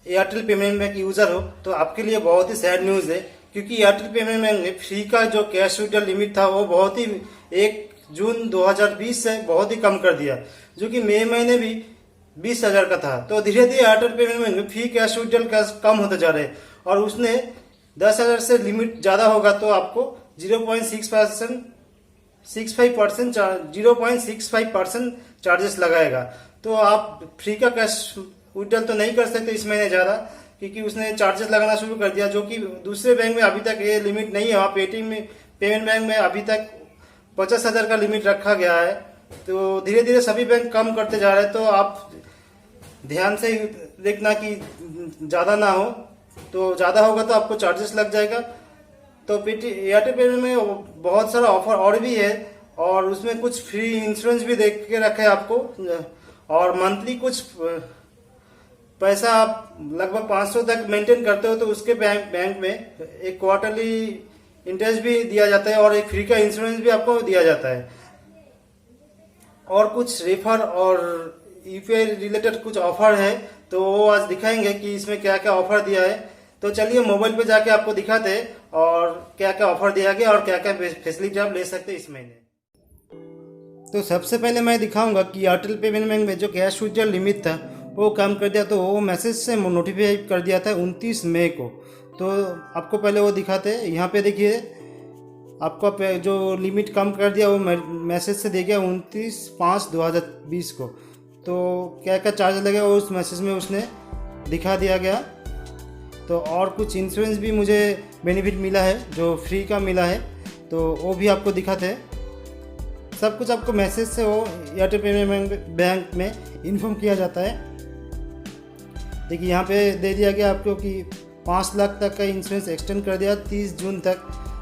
Airtel payment bank user हो तो आपके लिए बहुत ही सैड न्यूज़ है, क्योंकि एयरटेल पेमेंट बैंक ने फ्री का जो कैश विड्रॉल लिमिट था वो बहुत ही 1 जून 2020 से बहुत ही कम कर दिया, जो कि मई महीने भी 20,000 का था। तो धीरे धीरे एयरटेल पेमेंट बैंक में फ्री कैश विड्रॉल कम होते जा रहे हैं, और उसने 10,000 से लिमिट ज़्यादा होगा तो आपको 0.65% चार्जेस लगाएगा। तो आप फ्री का कैश विड्रॉल तो नहीं कर सकते इस महीने ज़्यादा, क्योंकि उसने चार्जेस लगाना शुरू कर दिया, जो कि दूसरे बैंक में अभी तक ये लिमिट नहीं है। वहाँ पेटीएम में पेमेंट बैंक में अभी तक 50,000 का लिमिट रखा गया है। तो धीरे धीरे सभी बैंक कम करते जा रहे हैं, तो आप ध्यान से देखना कि ज़्यादा ना हो, तो ज़्यादा होगा तो आपको चार्जेस लग जाएगा। तो एयरटेल पेमेंट में बहुत सारा ऑफर और भी है, और उसमें कुछ फ्री इंश्योरेंस भी देख के रखे हैं आपको, और मंथली कुछ पैसा आप लगभग 500 तक मेंटेन करते हो तो उसके बैंक में एक क्वार्टरली इंटरेस्ट भी दिया जाता है, और एक फ्री का इंश्योरेंस भी आपको दिया जाता है। और कुछ रेफर और यूपीआई रिलेटेड कुछ ऑफर है, तो वो आज दिखाएंगे कि इसमें क्या क्या ऑफर दिया है। तो चलिए मोबाइल पे जाके आपको दिखाते हैं और क्या क्या ऑफर दिया गया और क्या क्या फैसिलिटी आप ले सकते हैं इस महीने। तो सबसे पहले मैं दिखाऊंगा कि एयरटेल पेमेंट बैंक में जो कैश विड्रॉल लिमिट था वो कम कर दिया, तो वो मैसेज से नोटिफाई कर दिया था 29 मई को। तो आपको पहले वो दिखाते हैं। यहाँ पे देखिए आपका जो लिमिट कम कर दिया वो मैसेज से दे गया 29/5/2020 को। तो क्या क्या चार्ज लगेगा वो उस मैसेज में उसने दिखा दिया गया। तो और कुछ इंश्योरेंस भी मुझे बेनिफिट मिला है जो फ्री का मिला है, तो वो भी आपको दिखाते हैं। सब कुछ आपको मैसेज से वो एयरटेल पेमेंट बैंक में इन्फॉर्म किया जाता है। देखिए यहाँ पे दे दिया गया आपको कि 5 लाख तक का इंश्योरेंस एक्सटेंड कर दिया 30 जून तक।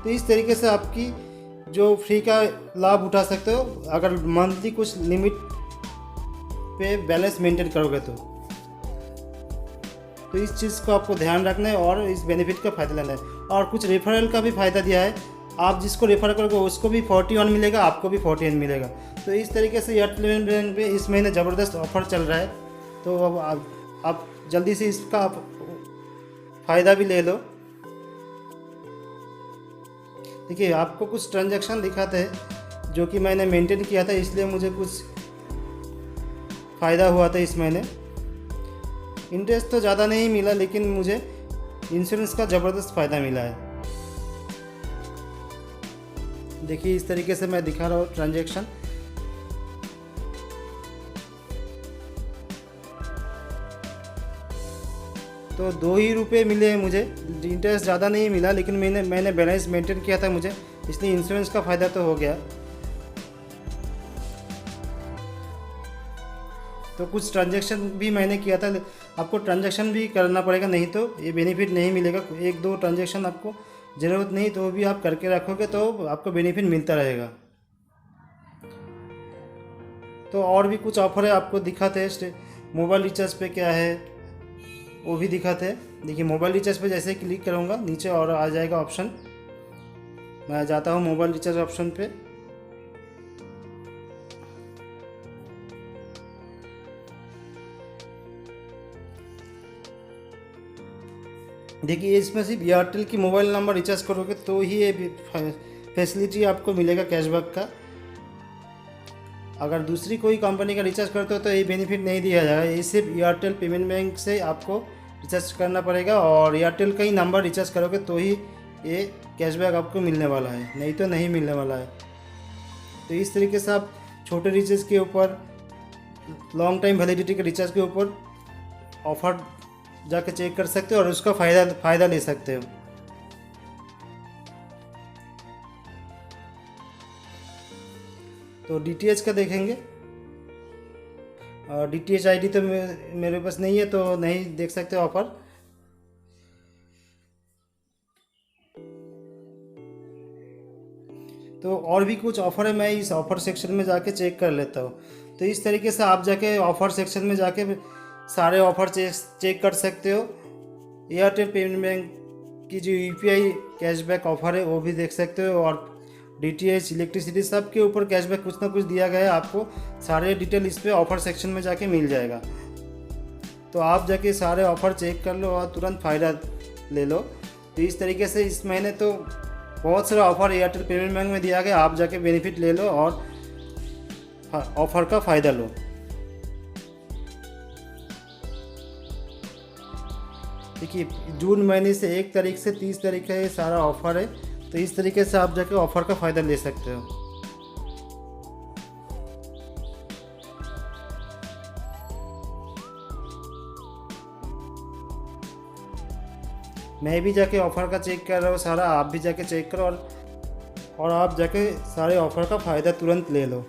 तो इस तरीके से आपकी जो फ्री का लाभ उठा सकते हो अगर मंथली कुछ लिमिट पे बैलेंस मेंटेन करोगे तो इस चीज़ को आपको ध्यान रखना है और इस बेनिफिट का फ़ायदा लेना है। और कुछ रेफरल का भी फ़ायदा दिया है, आप जिसको रेफर करोगे उसको भी 41 मिलेगा, आपको भी 41 मिलेगा। तो इस तरीके से एयरटेल बैंक में इस महीने ज़बरदस्त ऑफर चल रहा है। तो अब आप जल्दी से इसका आप फ़ायदा भी ले लो। देखिए आपको कुछ ट्रांजैक्शन दिखाते हैं जो कि मैंने मेंटेन किया था, इसलिए मुझे कुछ फ़ायदा हुआ था इस महीने। इंटरेस्ट तो ज़्यादा नहीं मिला, लेकिन मुझे इंश्योरेंस का ज़बरदस्त फ़ायदा मिला है। देखिए इस तरीके से मैं दिखा रहा हूँ ट्रांजैक्शन। तो 2 ही रुपये मिले हैं मुझे, इंटरेस्ट ज़्यादा नहीं मिला, लेकिन मैंने बैलेंस मेंटेन किया था मुझे, इसलिए इंश्योरेंस का फ़ायदा तो हो गया। तो कुछ ट्रांजैक्शन भी मैंने किया था, आपको ट्रांजैक्शन भी करना पड़ेगा, नहीं तो ये बेनिफिट नहीं मिलेगा। 1-2 ट्रांजैक्शन आपको ज़रूरत नहीं तो भी आप करके रखोगे तो आपको बेनिफिट मिलता रहेगा। तो और भी कुछ ऑफर है आपको दिखाते हैं। मोबाइल रिचार्ज पे क्या है वो भी दिखाते हैं। देखिए मोबाइल रिचार्ज पे जैसे क्लिक करूँगा नीचे और आ जाएगा ऑप्शन। मैं जाता हूँ मोबाइल रिचार्ज ऑप्शन पे। देखिए इसमें सिर्फ एयरटेल की मोबाइल नंबर रिचार्ज करोगे तो ही ये फैसिलिटी आपको मिलेगा कैशबैक का। अगर दूसरी कोई कंपनी का रिचार्ज करते हो तो ये बेनिफिट नहीं दिया जाएगा। ये सिर्फ एयरटेल पेमेंट बैंक से आपको रिचार्ज करना पड़ेगा, और एयरटेल का ही नंबर रिचार्ज करोगे तो ही ये कैशबैक आपको मिलने वाला है, नहीं तो नहीं मिलने वाला है। तो इस तरीके से आप छोटे रिचार्ज के ऊपर, लॉन्ग टाइम वैलिडिटी के रिचार्ज के ऊपर ऑफर जाके चेक कर सकते हो और उसका फ़ायदा ले सकते हो। तो डीटीएच का देखेंगे। डीटीएच आईडी तो मेरे पास नहीं है तो नहीं देख सकते ऑफर। तो और भी कुछ ऑफर है, मैं इस ऑफर सेक्शन में जाके चेक कर लेता हूँ। तो इस तरीके से आप जाके ऑफर सेक्शन में जाके सारे ऑफर चेक कर सकते हो। एयरटेल पेमेंट बैंक की जो यूपीआई कैशबैक ऑफर है वो भी देख सकते हो, और डीटीएच, इलेक्ट्रिसिटी सब के ऊपर कैशबैक कुछ ना कुछ दिया गया है। आपको सारे डिटेल इस पे ऑफर सेक्शन में जाके मिल जाएगा। तो आप जाके सारे ऑफ़र चेक कर लो और तुरंत फ़ायदा ले लो। तो इस तरीके से इस महीने तो बहुत सारा ऑफ़र एयरटेल पेमेंट बैंक में दिया गया, आप जाके बेनिफिट ले लो और ऑफ़र का फ़ायदा लो। देखिए जून महीने से 1 तारीख से 30 तारीख का ये सारा ऑफ़र है, तो इस तरीके से आप जाके ऑफ़र का फ़ायदा ले सकते हो। मैं भी जाके ऑफ़र का चेक कर रहा हूँ सारा, आप भी जाके चेक करो और आप जाके सारे ऑफ़र का फ़ायदा तुरंत ले लो।